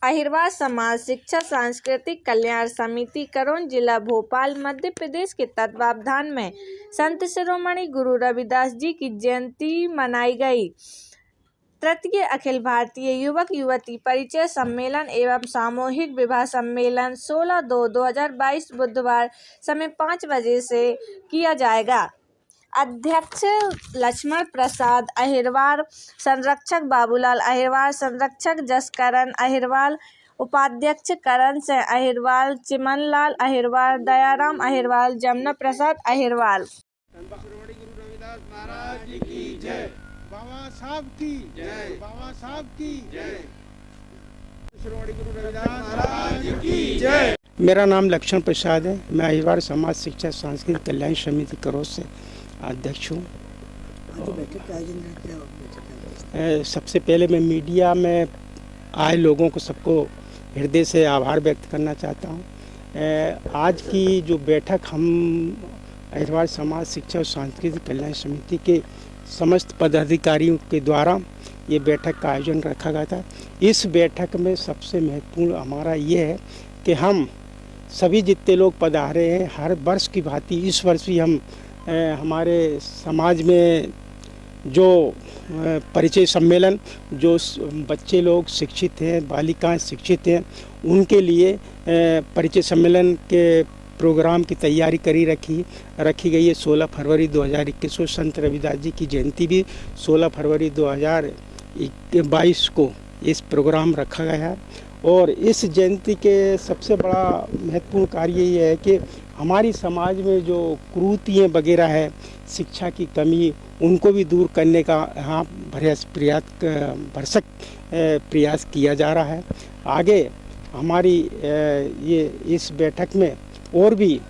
अहिरवार समाज शिक्षा सांस्कृतिक कल्याण समिति करोन जिला भोपाल मध्य प्रदेश के तत्वावधान में संत शिरोमणि गुरु रविदास जी की जयंती मनाई गई। तृतीय अखिल भारतीय युवक युवती परिचय सम्मेलन एवं सामूहिक विवाह सम्मेलन 16/2/2022 बुधवार समय 5 बजे से किया जाएगा। अध्यक्ष लक्ष्मण प्रसाद अहिरवार, संरक्षक बाबूलाल अहिरवार, संरक्षक जसकरण अहिरवार, उपाध्यक्ष करण सिंह अहिरवार, चिमनलाल अहिरवार, दयाराम अहिरवार, जमुना प्रसाद अहिरवार। श्रोमणी गुरु रविदास महाराज जी की जय। बाबा साहब की जय। बाबा साहब की जय। श्रोमणी गुरु रविदास महाराज जी की जय। मेरा नाम लक्ष्मण प्रसाद है। मैं अहिरवार समाज शिक्षा सांस्कृतिक कल्याण समिति करों से अध्यक्ष हूँ। सबसे पहले मैं मीडिया में आए लोगों को सबको हृदय से आभार व्यक्त करना चाहता हूँ। आज की जो बैठक हम अहिरवार समाज शिक्षा और सांस्कृतिक कल्याण समिति के समस्त पदाधिकारियों के द्वारा ये बैठक का आयोजन रखा गया था। इस बैठक में सबसे महत्वपूर्ण हमारा ये है कि हम सभी जितने लोग पधारे हैं, हर वर्ष की भांति इस वर्ष भी हम हमारे समाज में जो परिचय सम्मेलन, जो बच्चे लोग शिक्षित हैं, बालिकाएं शिक्षित हैं, उनके लिए परिचय सम्मेलन के प्रोग्राम की तैयारी रखी गई है। 16 फरवरी 2021 को संत रविदास जी की जयंती भी 16 फरवरी 2022 को इस प्रोग्राम रखा गया है। और इस जयंती के सबसे बड़ा महत्वपूर्ण कार्य ये है कि हमारी समाज में जो कुरीतियाँ वगैरह है, शिक्षा की कमी, उनको भी दूर करने का यहाँ भरसक प्रयास किया जा रहा है। आगे हमारी ये इस बैठक में और भी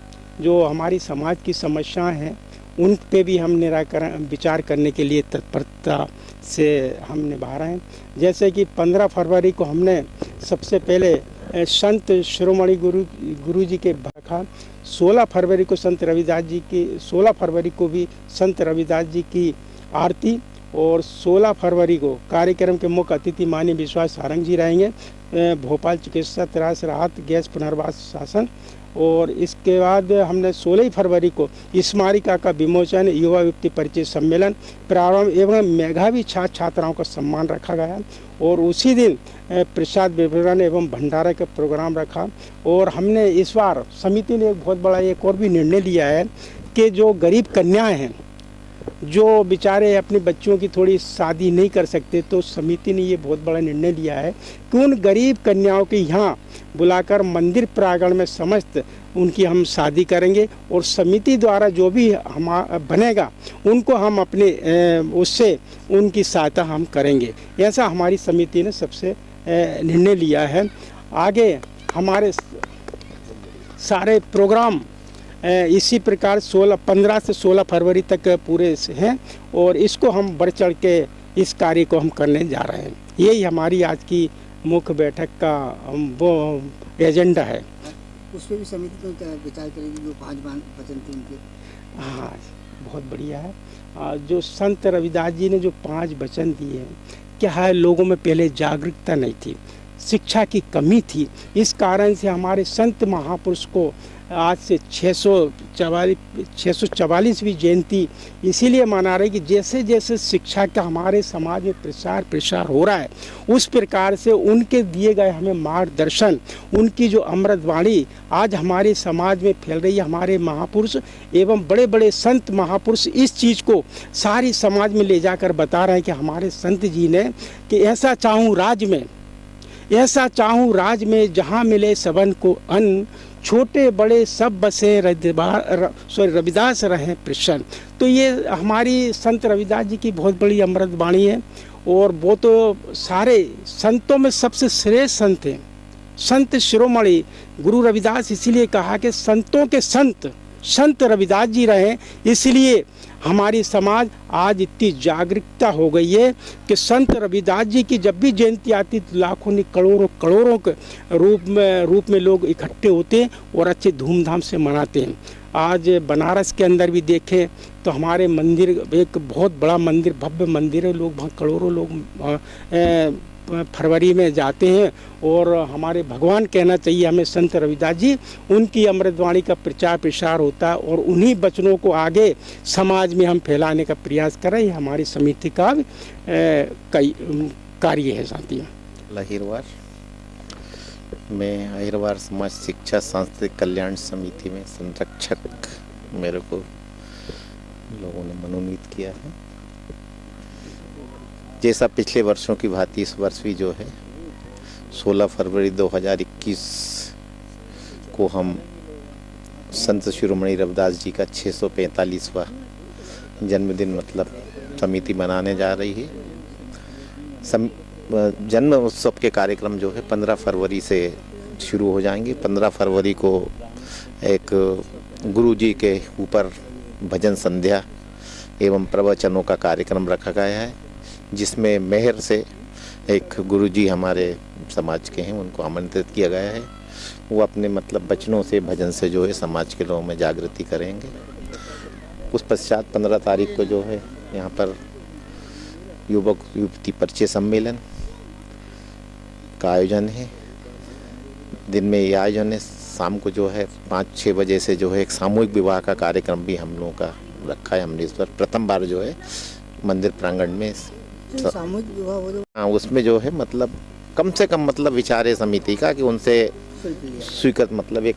जो हमारी समाज की समस्याएं हैं, उन पे भी हम निराकरण विचार करने के लिए तत्परता से हम निभा रहे हैं। जैसे कि 15 फरवरी को हमने सबसे पहले संत शिरोमणि गुरु जी के रखा। 16 फरवरी को संत रविदास जी की 16 फरवरी को भी संत रविदास जी की आरती, और 16 फरवरी को कार्यक्रम के मुख्य अतिथि माननीय विश्वास सारंग जी रहेंगे। भोपाल चिकित्सा त्रास राहत गैस पुनर्वास शासन। और इसके बाद हमने 16 फरवरी को स्मारिका का विमोचन, युवा युवती परिचय सम्मेलन प्रारंभ एवं मेधावी छात्र छात्राओं का सम्मान रखा गया। और उसी दिन प्रसाद वितरण एवं भंडारा का प्रोग्राम रखा। और हमने इस बार समिति ने एक बहुत बड़ा एक और भी निर्णय लिया है कि जो गरीब कन्याएं हैं, जो बेचारे अपने बच्चों की थोड़ी शादी नहीं कर सकते, तो समिति ने ये बहुत बड़ा निर्णय लिया है कि उन गरीब कन्याओं के यहाँ बुलाकर मंदिर प्रांगण में समस्त उनकी हम शादी करेंगे। और समिति द्वारा जो भी हम बनेगा उनको हम अपने उससे उनकी सहायता हम करेंगे। ऐसा हमारी समिति ने सबसे निर्णय लिया है। आगे हमारे सारे प्रोग्राम इसी प्रकार 15 से 16 फरवरी तक पूरे हैं, और इसको हम बढ़ चढ़ के इस कार्य को हम करने जा रहे हैं। यही हमारी आज की मुख्य बैठक का वो एजेंडा है। उस पर भी समिति तो विचार करेगी जो 5 वचन थे उनके। हाँ, बहुत बढ़िया है। जो संत रविदास जी ने जो 5 वचन दिए हैं, क्या है, लोगों में पहले जागरूकता नहीं थी, शिक्षा की कमी थी। इस कारण से हमारे संत महापुरुष को आज से 644वीं जयंती इसीलिए मना रहे कि जैसे जैसे शिक्षा का हमारे समाज में प्रसार हो रहा है, उस प्रकार से उनके दिए गए हमें मार्गदर्शन, उनकी जो अमृत वाणी आज हमारे समाज में फैल रही है। हमारे महापुरुष एवं बड़े बड़े संत महापुरुष इस चीज़ को सारी समाज में ले जाकर बता रहे हैं कि हमारे संत जी ने कि ऐसा चाहूँ राज में जहाँ मिले सबन को अन्न, छोटे बड़े सब बसे रविदास रहें प्रसन्न। तो ये हमारी संत रविदास जी की बहुत बड़ी अमृत वाणी है। और वो तो सारे संतों में सबसे श्रेष्ठ संत हैं, संत शिरोमणि गुरु रविदास। इसीलिए कहा कि संतों के संत रविदास जी रहे। इसलिए हमारी समाज आज इतनी जागरूकता हो गई है कि संत रविदास जी की जब भी जयंती आती तो लाखों नहीं करोड़ों के रूप में लोग इकट्ठे होते हैं और अच्छे धूमधाम से मनाते हैं। आज बनारस के अंदर भी देखें तो हमारे मंदिर, एक बहुत बड़ा मंदिर, भव्य मंदिर है, लोग वहाँ करोड़ों लोग फरवरी में जाते हैं और हमारे भगवान कहना चाहिए हमें संत रविदास जी, उनकी अमृतवाणी का प्रचार प्रसार होता है और उन्हीं वचनों को आगे समाज में हम फैलाने का प्रयास करें। ये हमारी समिति का कई कार्य है साथियों। अहिरवार मैं अहिरवार समाज शिक्षा सांस्कृतिक कल्याण समिति में संरक्षक मेरे को लोगों ने मनोनीत किया है। जैसा पिछले वर्षों की भांति इस वर्ष भी जो है 16 फरवरी 2021 को हम संत शिरोमणि रविदास जी का 645वां जन्मदिन मतलब समिति मनाने जा रही है। जन्म उत्सव के कार्यक्रम जो है 15 फरवरी से शुरू हो जाएंगे। 15 फरवरी को एक गुरु जी के ऊपर भजन संध्या एवं प्रवचनों का कार्यक्रम रखा गया है, जिसमें मेहर से एक गुरुजी हमारे समाज के हैं, उनको आमंत्रित किया गया है। वो अपने मतलब वचनों से भजन से जो है समाज के लोगों में जागृति करेंगे। उस पश्चात 15 तारीख को जो है यहाँ पर युवक युवती परिचय सम्मेलन का आयोजन है। दिन में ये आयोजन है। शाम को जो है 5-6 बजे से जो है एक सामूहिक विवाह का कार्यक्रम भी हम लोगों का रखा है। हमने इस बार प्रथम बार जो है मंदिर प्रांगण में सामूहिक विवाह हो जो हाँ, उसमें जो है मतलब कम से कम मतलब विचार है समिति का कि उनसे स्वीकृत मतलब एक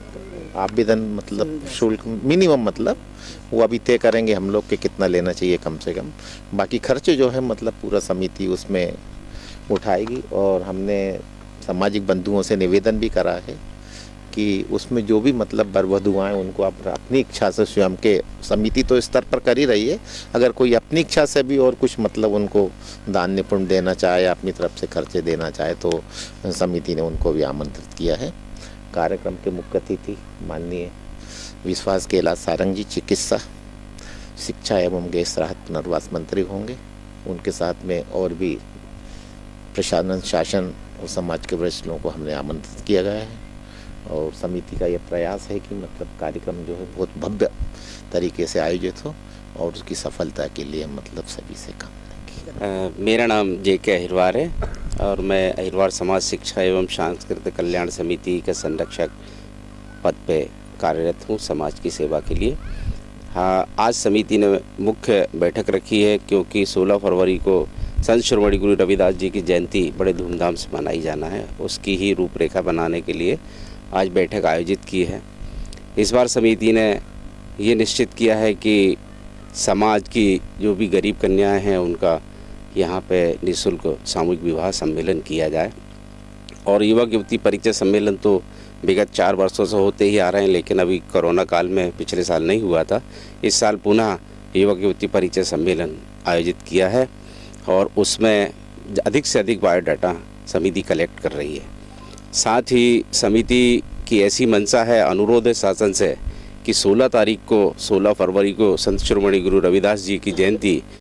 आवेदन मतलब शुल्क मिनिमम मतलब वो अभी तय करेंगे हम लोग के कितना लेना चाहिए कम से कम। बाकी खर्चे जो है मतलब पूरा समिति उसमें उठाएगी। और हमने सामाजिक बंधुओं से निवेदन भी करा है कि उसमें जो भी मतलब वर वधुआएँ उनको आप अपनी इच्छा से स्वयं के समिति तो स्तर पर कर ही रही है, अगर कोई अपनी इच्छा से भी और कुछ मतलब उनको दान निपुण देना चाहे या अपनी तरफ से खर्चे देना चाहे तो समिति ने उनको भी आमंत्रित किया है। कार्यक्रम के मुख्य अतिथि माननीय विश्वास कैलाश सारंग जी चिकित्सा शिक्षा एवं गैस राहत पुनर्वास मंत्री होंगे। उनके साथ में और भी प्रशासन शासन और समाज के वरिष्ठ लोगों को हमने आमंत्रित किया गया है। और समिति का यह प्रयास है कि मतलब कार्यक्रम जो है बहुत भव्य तरीके से आयोजित हो और उसकी सफलता के लिए मतलब सभी से काम करेंगे। मेरा नाम जे.के. अहिरवार है और मैं अहिरवार समाज शिक्षा एवं सांस्कृतिक कल्याण समिति का संरक्षक पद पे कार्यरत हूँ समाज की सेवा के लिए। हाँ, आज समिति ने मुख्य बैठक रखी है क्योंकि 16 फरवरी को संत शिरोमणि गुरु रविदास जी की जयंती बड़े धूमधाम से मनाई जाना है। उसकी ही रूपरेखा बनाने के लिए आज बैठक आयोजित की है। इस बार समिति ने ये निश्चित किया है कि समाज की जो भी गरीब कन्याएं हैं उनका यहाँ पे निःशुल्क सामूहिक विवाह सम्मेलन किया जाए। और युवक युवती परिचय सम्मेलन तो विगत 4 वर्षों से होते ही आ रहे हैं, लेकिन अभी कोरोना काल में पिछले साल नहीं हुआ था। इस साल पुनः युवक युवती परिचय सम्मेलन आयोजित किया है और उसमें अधिक से अधिक बायोडाटा समिति कलेक्ट कर रही है। साथ ही समिति की ऐसी मंशा है, अनुरोध है शासन से कि 16 फरवरी को संत शिरोमणि गुरु रविदास जी की जयंती